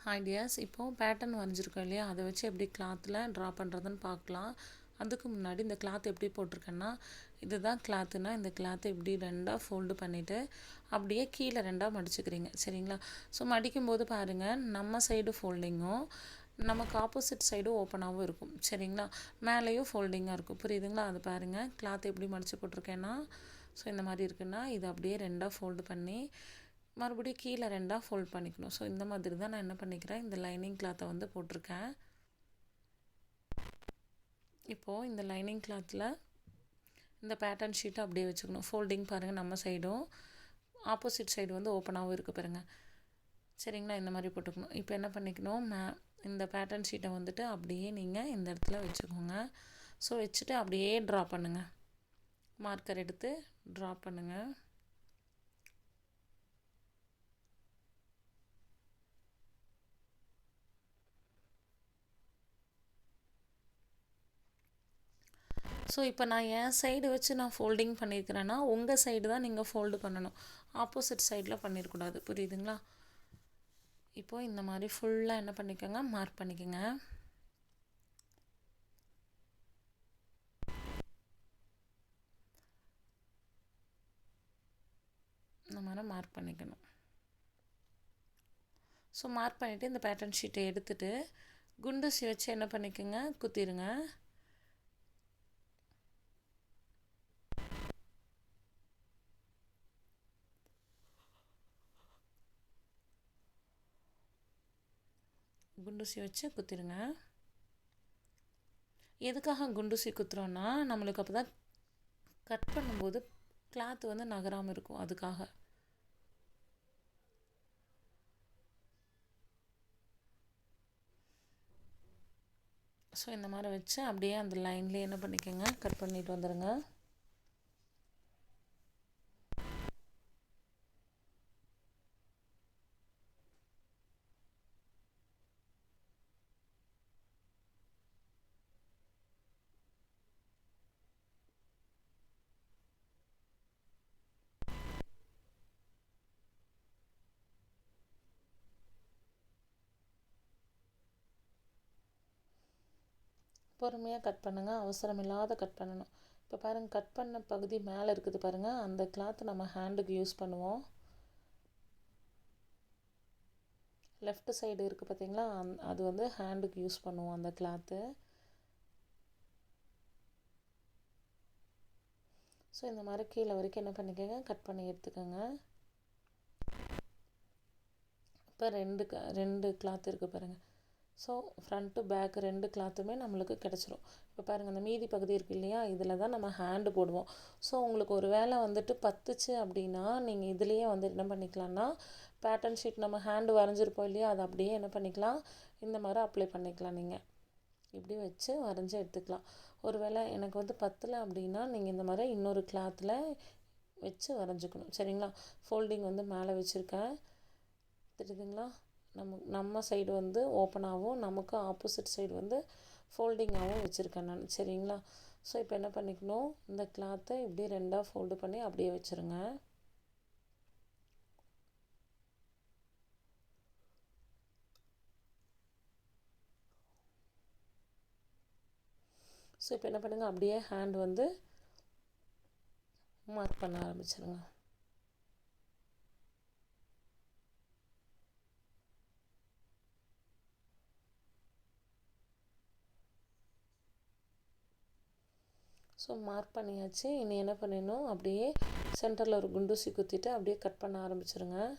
Hi tears, இப்போது pattern வரைஞ்சிருக்கோம் இல்லையா, அதை வச்சு எப்படி கிளாத்தில் ட்ரா பண்ணுறதுன்னு பார்க்கலாம். அதுக்கு முன்னாடி இந்த கிளாத் எப்படி போட்டிருக்கேன்னா, இதுதான் கிளாத்துனா இந்த கிளாத்தை இப்படி ரெண்டாக ஃபோல்டு பண்ணிவிட்டு அப்படியே கீழே ரெண்டாக மடிச்சுக்கிறீங்க. சரிங்களா? ஸோ மடிக்கும்போது பாருங்கள், நம்ம சைடு ஃபோல்டிங்கும் நமக்கு ஆப்போசிட் சைடும் ஓப்பனாகவும் இருக்கும். சரிங்களா? மேலேயும் ஃபோல்டிங்காக இருக்கும். புரியுதுங்களா? அது பாருங்கள், கிளாத் எப்படி மடித்து போட்டிருக்கேன்னா, ஸோ இந்த மாதிரி இருக்குன்னா இது அப்படியே ரெண்டாக ஃபோல்டு பண்ணி மறுபடியும் கீழே ரெண்டாக ஃபோல்ட் பண்ணிக்கணும். ஸோ இந்த மாதிரி தான் நான் என்ன பண்ணிக்கிறேன், இந்த லைனிங் கிளாத்தை வந்து போட்டிருக்கேன். இப்போது இந்த லைனிங் கிளாத்தில் இந்த பேட்டர்ன் ஷீட்டை அப்படியே வச்சுக்கணும். ஃபோல்டிங் பாருங்கள், நம்ம சைடும் ஆப்போசிட் சைடு வந்து ஓப்பனாகவும் இருக்குது பாருங்கள். சரிங்களா? இந்த மாதிரி போட்டுக்கணும். இப்போ என்ன பண்ணிக்கணும், இந்த பேட்டர்ன் ஷீட்டை வந்துட்டு அப்படியே நீங்கள் இந்த இடத்துல வச்சுக்கோங்க. ஸோ வச்சுட்டு அப்படியே ட்ரா பண்ணுங்கள். மார்க்கர் எடுத்து ட்ரா பண்ணுங்கள். ஸோ இப்போ நான் என் சைடு வச்சு நான் ஃபோல்டிங் பண்ணியிருக்கிறேன்னா உங்கள் சைடு தான் நீங்கள் ஃபோல்டு பண்ணணும். ஆப்போசிட் சைடில் பண்ணிடக்கூடாது. புரியுதுங்களா? இப்போது இந்த மாதிரி ஃபுல்லாக என்ன பண்ணிக்கோங்க, மார்க் பண்ணிக்கோங்க. இந்த மாதிரி மார்க் பண்ணிக்கணும். ஸோ மார்க் பண்ணிவிட்டு இந்த பேட்டர்ன் ஷீட்டை எடுத்துகிட்டு குண்டூசி வச்சு என்ன பண்ணிக்கோங்க, குத்திடுங்க. குண்டூசி வச்சு குத்திடுங்க. எதுக்காக குண்டூசி குத்துறோன்னா, நம்மளுக்கு அப்போ தான் கட் பண்ணும்போது கிளாத் வந்து நகராமல் இருக்கும். அதுக்காக. ஸோ இந்த மாதிரி வச்சு அப்படியே அந்த லைன்லேயே என்ன பண்ணிக்கோங்க, கட் பண்ணிட்டு வந்துடுங்க. பொறுமையாக கட் பண்ணுங்கள், அவசரம் இல்லாத கட் பண்ணணும். இப்போ பாருங்கள், கட் பண்ண பகுதி மேலே இருக்குது பாருங்கள், அந்த கிளாத் நம்ம ஹேண்டுக்கு யூஸ் பண்ணுவோம். லெஃப்ட் சைடு இருக்குது பார்த்தீங்களா, அது வந்து ஹேண்டுக்கு யூஸ் பண்ணுவோம் அந்த கிளாத்து. ஸோ இந்த மாதிரி கீழே வரைக்கும் என்ன பண்ணிக்கோங்க, கட் பண்ணி எடுத்துக்கோங்க. இப்போ ரெண்டு கிளாத் இருக்குது பாருங்கள். ஸோ ஃப்ரண்ட்டு பேக்கு ரெண்டு கிளாத்துமே நம்மளுக்கு கிடச்சிரும். இப்போ பாருங்கள், அந்த மீதி பகுதி இருக்குது இல்லையா, இதில் தான் நம்ம ஹேண்டு போடுவோம். ஸோ உங்களுக்கு ஒரு வேளை வந்துட்டு பத்துச்சு அப்படின்னா நீங்கள் இதுலேயே வந்து என்ன பண்ணிக்கலாம்னா, பேட்டர்ன் ஷீட் நம்ம ஹேண்டு வரைஞ்சிருப்போம் இல்லையா, அதை அப்படியே என்ன பண்ணிக்கலாம், இந்த மாதிரி அப்ளை பண்ணிக்கலாம். நீங்கள் இப்படி வச்சு வரைஞ்சி எடுத்துக்கலாம். ஒரு வேளை எனக்கு வந்து பத்தலை அப்படின்னா நீங்கள் இந்த மாதிரி இன்னொரு கிளாத்தில் வச்சு வரைஞ்சிக்கணும். சரிங்களா? ஃபோல்டிங் வந்து மேலே வச்சுருக்கேன், தெரியுதுங்களா? நம்ம சைடு வந்து ஓப்பனாகவும் நமக்கு ஆப்போசிட் சைடு வந்து ஃபோல்டிங்காகவும் வச்சுருக்கேன் நான். சரிங்களா? ஸோ இப்போ என்ன பண்ணிக்கணும், இந்த கிளாத்தை இப்படி ரெண்டாக ஃபோல்டு பண்ணி அப்படியே வச்சுருங்க. ஸோ இப்போ என்ன பண்ணுங்கள், அப்படியே ஹேண்ட் வந்து மார்க் பண்ண ஆரம்பிச்சிருங்க. ஸோ மார்க் பண்ணியாச்சு. இனி என்ன பண்ணிடணும், அப்படியே சென்டரில் ஒரு குண்டூசி குத்திட்டு அப்படியே கட் பண்ண ஆரம்பிச்சிருங்க.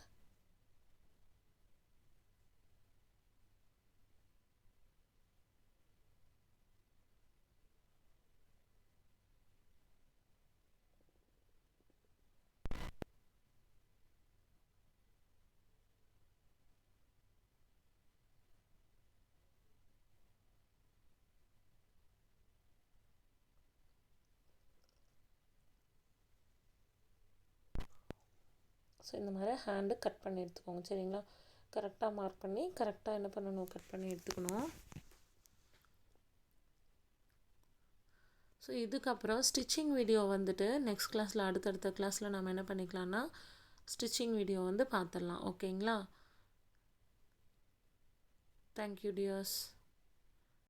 ஸோ இந்த மாதிரி ஹேண்டு கட் பண்ணி எடுத்துக்கோங்க. சரிங்களா? கரெக்டாக மார்க் பண்ணி கரெக்டாக என்ன பண்ணணும், கட் பண்ணி எடுத்துக்கணும். ஸோ இதுக்கப்புறம் ஸ்டிச்சிங் வீடியோ வந்துட்டு நெக்ஸ்ட் கிளாஸில், அடுத்தடுத்த கிளாஸில் நம்ம என்ன பண்ணிக்கலாம்னா ஸ்டிச்சிங் வீடியோ வந்து பார்த்துடலாம். ஓகேங்களா? Thank you tears.